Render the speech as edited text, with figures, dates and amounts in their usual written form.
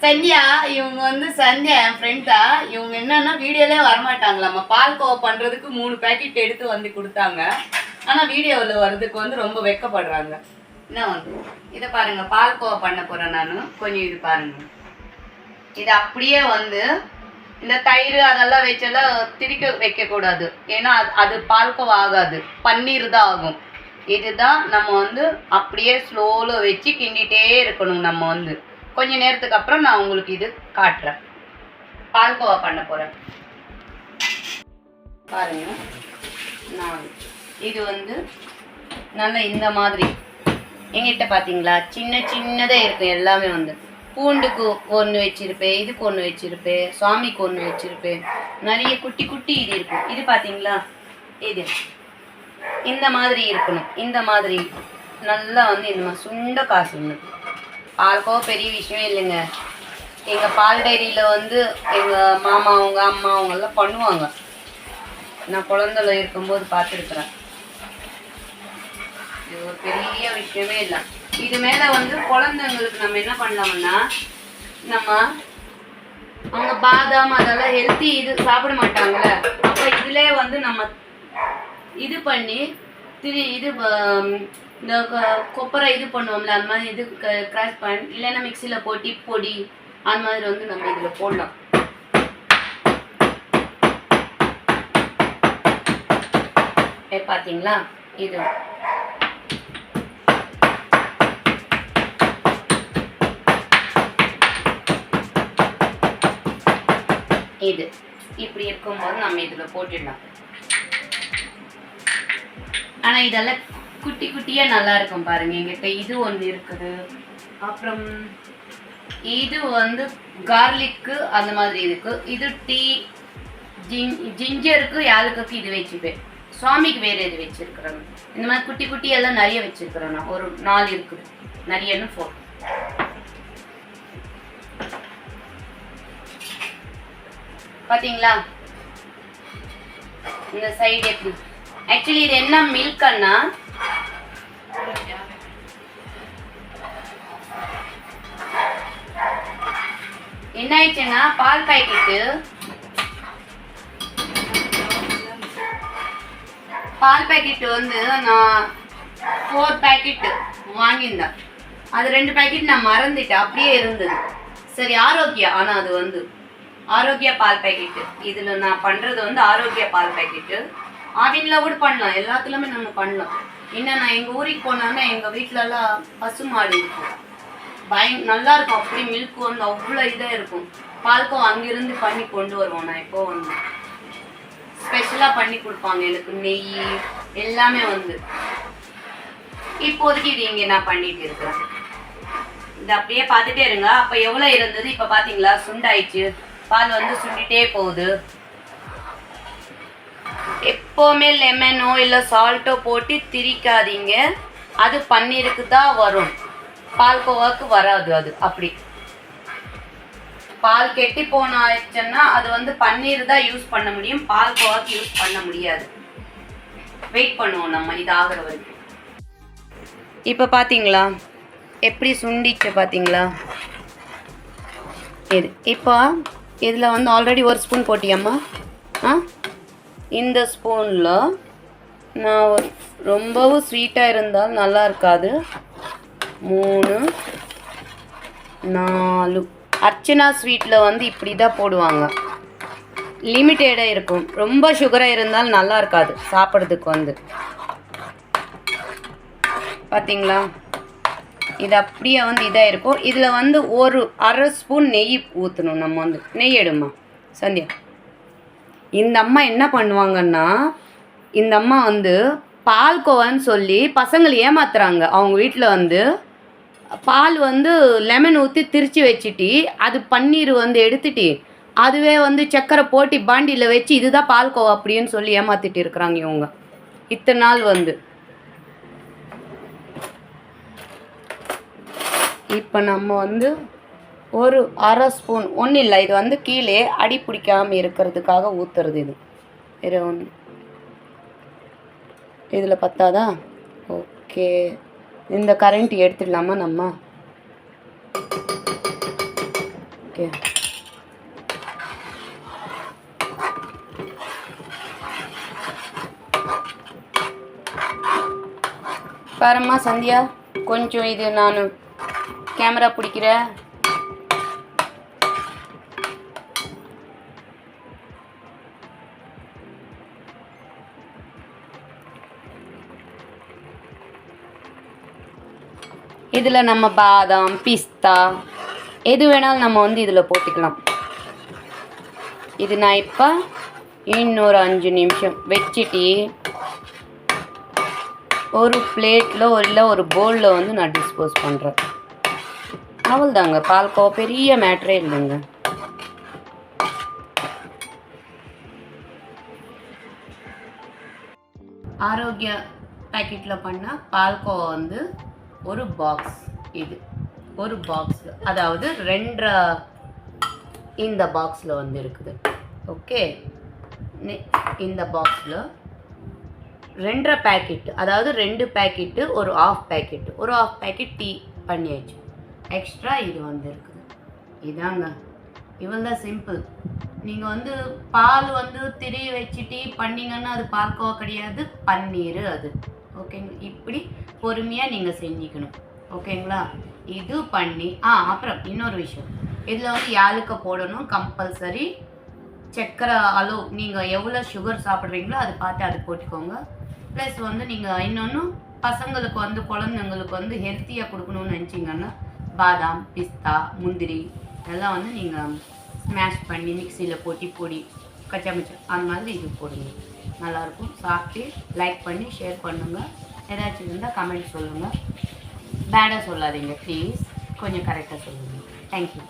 சந்தியா இவங்க வந்து சந்தியா என் ஃப்ரெண்ட் தான். இவங்க என்னன்னா வீடியோலே வரமாட்டாங்களாம்மா. பால்கோவா பண்றதுக்கு 3 பேக்கெட் எடுத்து வந்து கொடுத்தாங்க. ஆனா வீடியோவில் வர்றதுக்கு வந்து ரொம்ப வெக்கப்படுறாங்க. என்ன வந்து இதை பாருங்க, பால்கோவா பண்ண போறேன் நான். கொஞ்சம் இது பாருங்க, இது அப்படியே வந்து இந்த தயிர் அதெல்லாம் வச்செல்லாம் திரிக்க வைக்கக்கூடாது. ஏன்னா அது பால்கோவா ஆகாது, பன்னீர் தான் ஆகும். இதுதான் நம்ம வந்து அப்படியே ஸ்லோவில் வச்சு கிண்டிகிட்டே இருக்கணும். நம்ம வந்து கொஞ்ச நேரத்துக்கு அப்புறம் நான் உங்களுக்கு இது காட்டுறேன். பால்கோவா பண்ண போகிறேன் பாருங்க. நான் இது வந்து நல்லா இந்த மாதிரி எங்கிட்ட பார்த்தீங்களா சின்ன சின்னதாக இருக்கும். எல்லாமே வந்து பூண்டுக்கு ஒன்று வச்சுருப்பேன், இதுக்கு ஒன்று வச்சுருப்பேன், சுவாமிக்கு ஒன்று வச்சுருப்பேன். நிறைய குட்டி குட்டி இது இருக்கும். இது பார்த்தீங்களா, இது இந்த மாதிரி இருக்கணும். இந்த மாதிரி நல்லா வந்து இந்த மாதிரி சுண்ட காசு. பால்கோவா பெரிய விஷயம் இல்லைங்க. எங்கள் பால் டைரியில் வந்து எங்கள் மாமா அவங்க அம்மா அவங்கெல்லாம் பண்ணுவாங்க. நான் குழந்தைல இருக்கும்போது பார்த்துருக்குறேன். இது ஒரு பெரிய விஷயமே இல்லை. இது மேலே வந்து குழந்தைங்களுக்கு நம்ம என்ன பண்ணலாம்னா, நம்ம அவங்க பாதாம் அதெல்லாம் ஹெல்த்தி இது சாப்பிட மாட்டாங்கள்ல, அப்போ இதிலே வந்து நம்ம இது பண்ணி இது இந்த கொப்பரை இது பண்ணுவோம்ல, அந்த மாதிரி இது கிராஷ் பண்ணி இல்லைன்னா மிக்சியில் போட்டு பொடி அந்த மாதிரி வந்து நம்ம இதில் போடலாம். பார்த்தீங்களா, இது இது இப்படி இருக்கும்போது நம்ம இதில் போட்டுடலாம். ஆனால் இதெல்லாம் குட்டி குட்டியாக நல்லா இருக்கும் பாருங்க. எங்கிட்ட இது ஒன்று இருக்குது. அப்புறம் இது வந்து கார்லிக்கு அந்த மாதிரி இருக்கு. இது டீ ஜிஞ்சருக்கு யாருக்குக்கு இது வச்சுப்பேன். சுவாமிக்கு வேறு இது வச்சுருக்குறேன். இந்த மாதிரி குட்டி குட்டியெல்லாம் நிறைய வச்சுருக்குறேன். நான் ஒரு 4 இருக்குது, நிறையன்னு 4. பார்த்தீங்களா இந்த சைடு எப்படி. ஆக்சுவலி இது என்ன மில்க்னா, என்ன ஆயிடுச்சுன்னா பால் பாக்கெட்டு வந்து நான் 4 பேக்கெட்டு வாங்கியிருந்தேன். அது 2 பேக்கெட் நான் மறந்துட்டேன், அப்படியே இருந்தது. சரி ஆரோக்கியா, ஆனால் அது வந்து ஆரோக்கியா பால் பேக்கெட்டு. இதில் நான் பண்ணுறது வந்து ஆரோக்கியா பால் பேக்கெட்டு. ஆவினில் கூட பண்ணலாம், எல்லாத்துலேயுமே நம்ம பண்ணலாம். இன்னும் நான் எங்கள் ஊருக்கு போனோன்னா எங்கள் வீட்டிலலாம் பசு மாடு இருக்கும், நல்லா இருக்கும். அப்படி மில்க் வந்து அவ்வளோ இதாக இருக்கும். பால்கோவா அங்கேருந்து பண்ணி கொண்டு வருவோம். நான் இப்போ வந்து ஸ்பெஷலாக பண்ணி கொடுப்பாங்க எனக்கு, நெய் எல்லாமே வந்து. இப்போதைக்கு இது இங்கே நான் பண்ணிட்டு இருக்கிறேன். இது அப்படியே பார்த்துட்டே இருங்க. அப்போ எவ்வளோ இருந்தது இப்போ பார்த்தீங்களா, சுண்டாயிடுச்சு. பால் வந்து சுண்டிகிட்டே போகுது. எப்போவுமே லெமனோ இல்லை சால்ட்டோ போட்டு திரிக்காதீங்க. அது பன்னீருக்கு தான் வரும், பால்கோவாக்கு வராது. அது அப்படி பால் கெட்டி போன ஆயிடுச்சுன்னா அது வந்து பன்னீர் தான் யூஸ் பண்ண முடியும், பால்கோவாக்கு யூஸ் பண்ண முடியாது. வெயிட் பண்ணுவோம் நம்ம இது ஆகிற வரைக்கும். இப்போ பார்த்தீங்களா எப்படி சுண்டிச்சு பார்த்தீங்களா. இது இப்போ இதில் வந்து ஆல்ரெடி 1 ஸ்பூன் போட்டியம்மா. இந்த ஸ்பூனில் நான் ரொம்பவும் ஸ்வீட்டாக இருந்தால் நல்லா இருக்காது. 3 4 அர்ச்சனா ஸ்வீட்டில் வந்து இப்படி தான் போடுவாங்க, லிமிட்டடாக இருக்கும். ரொம்ப சுகராக இருந்தால் நல்லா இருக்காது சாப்பிட்றதுக்கு வந்து. பார்த்தீங்களா, இது அப்படியே வந்து இதாக இருக்கும். இதில் வந்து ஒரு 1/2 ஸ்பூன் நெய் ஊற்றணும். நம்ம வந்து நெய் எடுமா சந்தியா. இந்த அம்மா என்ன பண்ணுவாங்கன்னா, இந்த அம்மா வந்து பால்கோவான்னு சொல்லி பசங்களை ஏமாத்துறாங்க. அவங்க வீட்டில் வந்து பால் வந்து லெமன் ஊற்றி திரிச்சு வச்சுட்டு அது பன்னீர் வந்து எடுத்துட்டு அதுவே வந்து சக்கரை போட்டு பாண்டியில் வச்சு இதுதான் பால்கோவா அப்படின்னு சொல்லி ஏமாத்திட்டு இருக்கிறாங்க இவங்க இத்தனை நாள் வந்து. இப்போ நம்ம வந்து ஒரு 1/2 ஸ்பூன், ஒன்றும் இல்லை, இது வந்து கீழே அடி பிடிக்காமல் இருக்கிறதுக்காக ஊற்றுறது. இது வேறு ஒன்று இதில் பத்தாதா? ஓகே, இந்த கரண்ட் எடுத்துடலாமா நம்ம? ஓகே, பாரும்மா சந்தியா, கொஞ்சம் இது நான் கேமரா பிடிக்கிறேன். இதில் நம்ம பாதாம், பிஸ்தா எது வேணாலும் நம்ம வந்து இதில் போட்டுக்கலாம். இது நான் இப்போ இன்னொரு 5 நிமிஷம் வச்சுட்டு ஒரு பிளேட்டில் இல்லை ஒரு பவுலில் வந்து நான் டிஸ்போஸ் பண்ணுறேன். அவ்வளோதாங்க, பால்கோவா பெரிய மேட்ரே இல்லைங்க. ஆரோக்கிய பேக்கெட்டில் பண்ணால் பால்கோவா வந்து ஒரு பாக்ஸ், இது ஒரு பாக்ஸில், அதாவது 2 இந்த பாக்ஸில் வந்து இருக்குது. ஓகே, இந்த பாக்ஸில் 2 பேக்கெட்டு, அதாவது 2 பேக்கெட்டு, ஒரு ½ பேக்கெட்டு, ஒரு ½ பேக்கெட் டீ பண்ணியாச்சு. எக்ஸ்ட்ரா இது வந்து இருக்குது. இதாங்க, இவ்வளோதான் சிம்பிள். நீங்கள் வந்து பால் வந்து திரிய வச்சு டீ பண்ணிங்கன்னா அது பால்கோவா கிடையாது, பன்னீர் அது. ஓகேங்க, இப்படி பொறுமையாக நீங்கள் செஞ்சுக்கணும். ஓகேங்களா, இது பண்ணி அப்புறம் இன்னொரு விஷயம், இதில் வந்து ஏலக்காய் போடணும் கம்பல்சரி. சக்கரை அளவு நீங்கள் எவ்வளோ சுகர் சாப்பிட்றீங்களோ அதை பார்த்து அது போட்டுக்கோங்க. ப்ளஸ் வந்து நீங்கள் இன்னொன்று பசங்களுக்கு வந்து குழந்தைங்களுக்கு வந்து ஹெல்த்தியாக கொடுக்கணும்னு நினச்சிங்கன்னா பாதாம், பிஸ்தா, முந்திரி இதெல்லாம் வந்து நீங்கள் ஸ்மாஷ் பண்ணி மிக்சியில் போட்டு பொடி கச்சாமிச்சா அந்த மாதிரி இது போடுங்க, நல்லாயிருக்கும். சாப்பிட்டு லைக் பண்ணி ஷேர் பண்ணுங்கள். ஏதாச்சும் இருந்தால் கமெண்ட் சொல்லுங்கள். பேடாக சொல்லாதீங்க ப்ளீஸ், கொஞ்சம் கரெக்டாக சொல்லுங்கள். தேங்க்யூ.